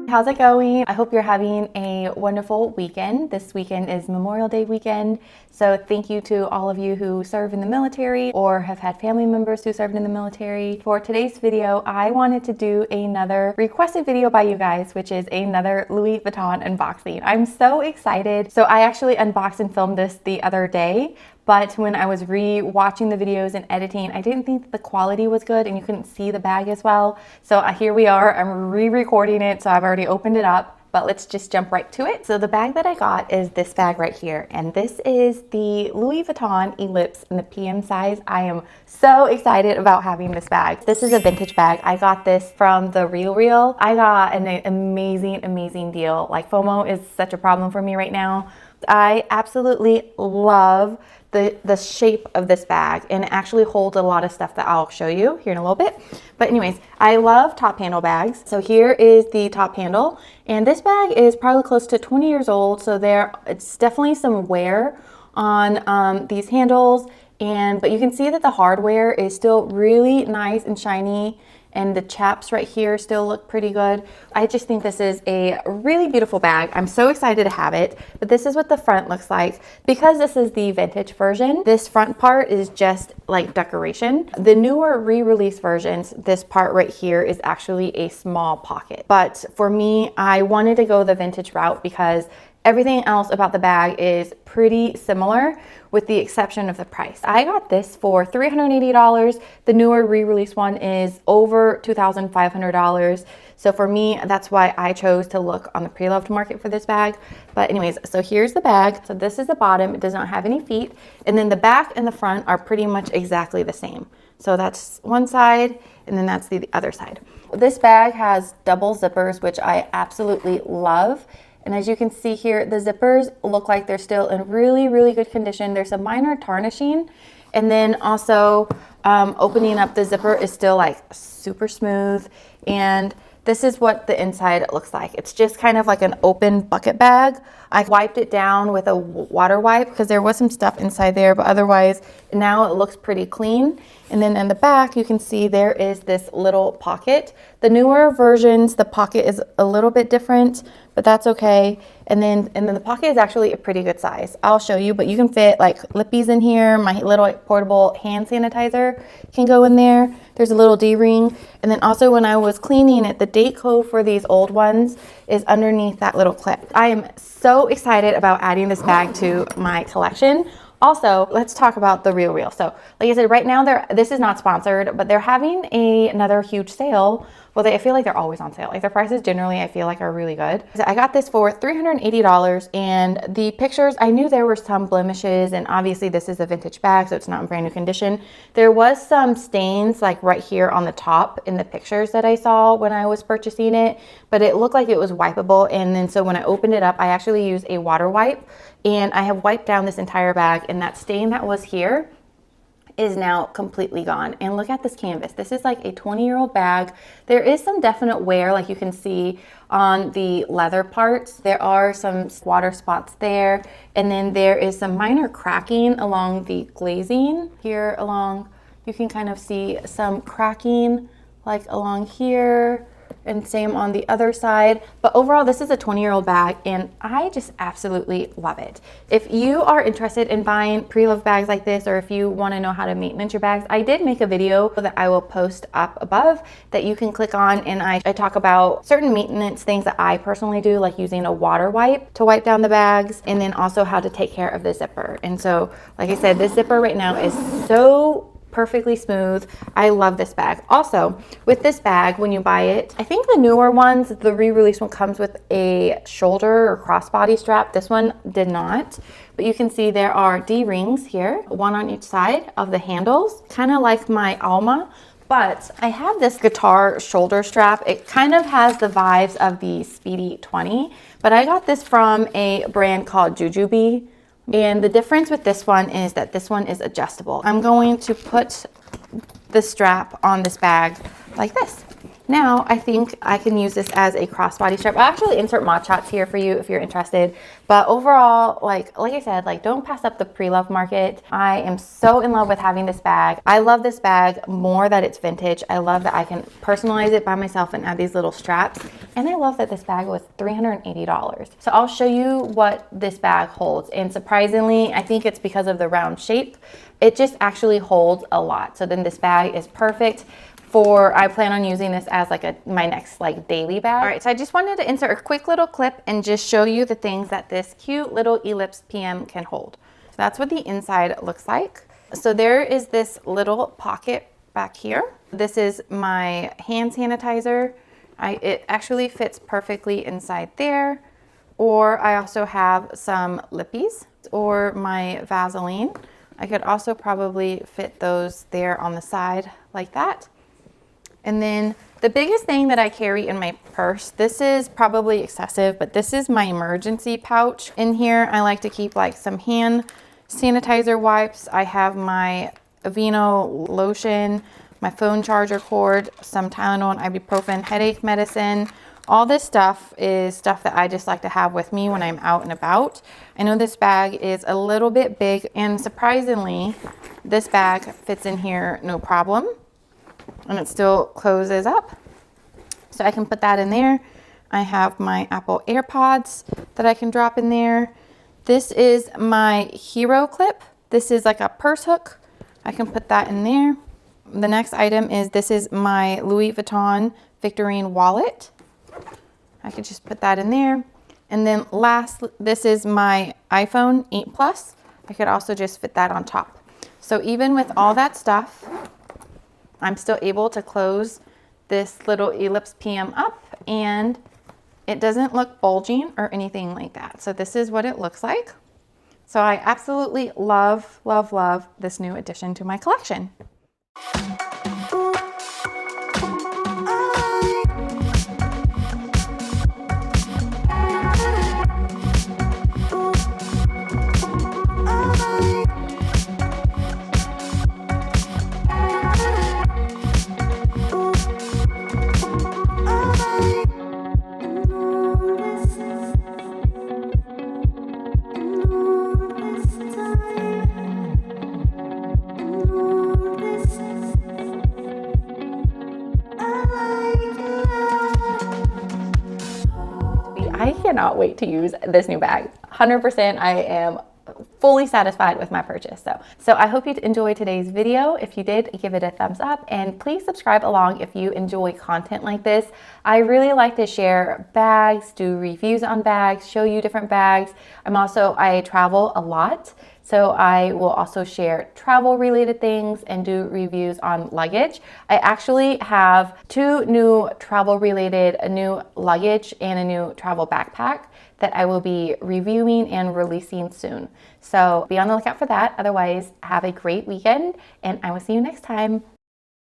How's it going? I hope you're having a wonderful weekend. This weekend is Memorial Day weekend, so thank you to all of you who serve in the military or have had family members who served in the military. For today's video, I wanted to do another requested video by you guys, which is another Louis Vuitton unboxing. I'm so excited. So I actually unboxed and filmed this the other day, but when I was re-watching the videos and editing, I didn't think that the quality was good and you couldn't see the bag as well. So here we are, I'm re-recording it, so I've already opened it up, but let's just jump right to it. So the bag that I got is this bag right here, and this is the Louis Vuitton Ellipse in the PM size. I am so excited about having this bag. This is a vintage bag. I got this from the Real. I got an amazing deal. Like, FOMO is such a problem for me right now. I absolutely love the shape of this bag, and it actually holds a lot of stuff that I'll show you here in a little bit. But anyways, I love top handle bags. So here is the top handle, and this bag is probably close to 20 years old. So it's definitely some wear on these handles, but you can see that the hardware is still really nice and shiny, and the chaps right here still look pretty good. I just think this is a really beautiful bag. I'm so excited to have it, but this is what the front looks like. Because this is the vintage version, this front part is just like decoration. The newer re-release versions, this part right here is actually a small pocket. But for me, I wanted to go the vintage route because everything else about the bag is pretty similar with the exception of the price. I got this for $380. The newer re-release one is over $2,500. So for me, that's why I chose to look on the pre-loved market for this bag. But anyways, so here's the bag. So this is the bottom. It does not have any feet. And then the back and the front are pretty much exactly the same. So that's one side, and then that's the other side. This bag has double zippers, which I absolutely love. And as you can see here, the zippers look like they're still in really good condition. There's a minor tarnishing. And then also opening up the zipper is still like super smooth. And this is what the inside looks like. It's just kind of like an open bucket bag. I wiped it down with a water wipe because there was some stuff inside there, but otherwise now it looks pretty clean. And then in the back, you can see there is this little pocket. The newer versions, the pocket is a little bit different, but that's okay. And then the pocket is actually a pretty good size. I'll show you, but you can fit like lippies in here. My little portable hand sanitizer can go in there. There's a little D-ring. And then also when I was cleaning it, the date code for these old ones is underneath that little clip. I am so excited about adding this bag to my collection. Also, let's talk about the Real. So like I said, right now, this is not sponsored, but they're having another huge sale. Well, I feel like they're always on sale. Like, their prices generally, I feel like, are really good. So I got this for $380, and the pictures, I knew there were some blemishes, and obviously this is a vintage bag, so it's not in brand new condition. There was some stains like right here on the top in the pictures that I saw when I was purchasing it, but it looked like it was wipeable. And then so when I opened it up, I actually used a water wipe, and I have wiped down this entire bag, and that stain that was here is now completely gone. And look at this canvas. This is like a 20-year-old bag. There is some definite wear, like you can see on the leather parts. There are some water spots there, and then there is some minor cracking along the glazing here along. You can kind of see some cracking like along here, and same on the other side. But overall, this is a 20-year-old bag, and I just absolutely love it. If you are interested in buying pre-loved bags like this, or if you want to know how to maintenance your bags, I did make a video that I will post up above that you can click on, and I talk about certain maintenance things that I personally do, like using a water wipe to wipe down the bags, and then also how to take care of the zipper. And so, like I said, this zipper right now is so perfectly smooth. I love this bag. Also, with this bag, when you buy it, I think the newer ones, the re-release one comes with a shoulder or crossbody strap. This one did not, but you can see there are D-rings here, one on each side of the handles, kind of like my Alma. But I have this guitar shoulder strap. It kind of has the vibes of the Speedy 20, but I got this from a brand called Jujubee. And the difference with this one is that this one is adjustable. I'm going to put the strap on this bag like this. Now, I think I can use this as a crossbody strap. I'll actually insert mod shots here for you if you're interested. But overall, like I said, don't pass up the pre-love market. I am so in love with having this bag. I love this bag more that it's vintage. I love that I can personalize it by myself and add these little straps. And I love that this bag was $380. So I'll show you what this bag holds. And surprisingly, I think it's because of the round shape, it just actually holds a lot. So then this bag is perfect for, I plan on using this as like my next like daily bag. All right, so I just wanted to insert a quick little clip and just show you the things that this cute little Ellipse PM can hold. So that's what the inside looks like. So there is this little pocket back here. This is my hand sanitizer. It actually fits perfectly inside there. Or I also have some lippies or my Vaseline. I could also probably fit those there on the side like that. And then the biggest thing that I carry in my purse, this is probably excessive, but this is my emergency pouch. In here, I like to keep like some hand sanitizer wipes. I have my Aveeno lotion, my phone charger cord, some Tylenol and ibuprofen headache medicine. All this stuff is stuff that I just like to have with me when I'm out and about. I know this bag is a little bit big, and surprisingly, this bag fits in here no problem, and it still closes up. So I can put that in there. I have my Apple AirPods that I can drop in there. This is my hero clip. This is like a purse hook. I can put that in there. The next item is, this is my Louis Vuitton Victorine wallet. I could just put that in there. And then last, this is my iPhone 8 Plus. I could also just fit that on top. So even with all that stuff, I'm still able to close this little Ellipse PM up, and it doesn't look bulging or anything like that. So this is what it looks like. So I absolutely love, love, love this new addition to my collection. I cannot wait to use this new bag. 100%, I am fully satisfied with my purchase. So I hope you enjoyed today's video. If you did, give it a thumbs up, and please subscribe along if you enjoy content like this. I really like to share bags, do reviews on bags, show you different bags. I travel a lot, so I will also share travel related things and do reviews on luggage. I actually have 2 new travel related, a new luggage and a new travel backpack that I will be reviewing and releasing soon. So be on the lookout for that. Otherwise, have a great weekend, and I will see you next time.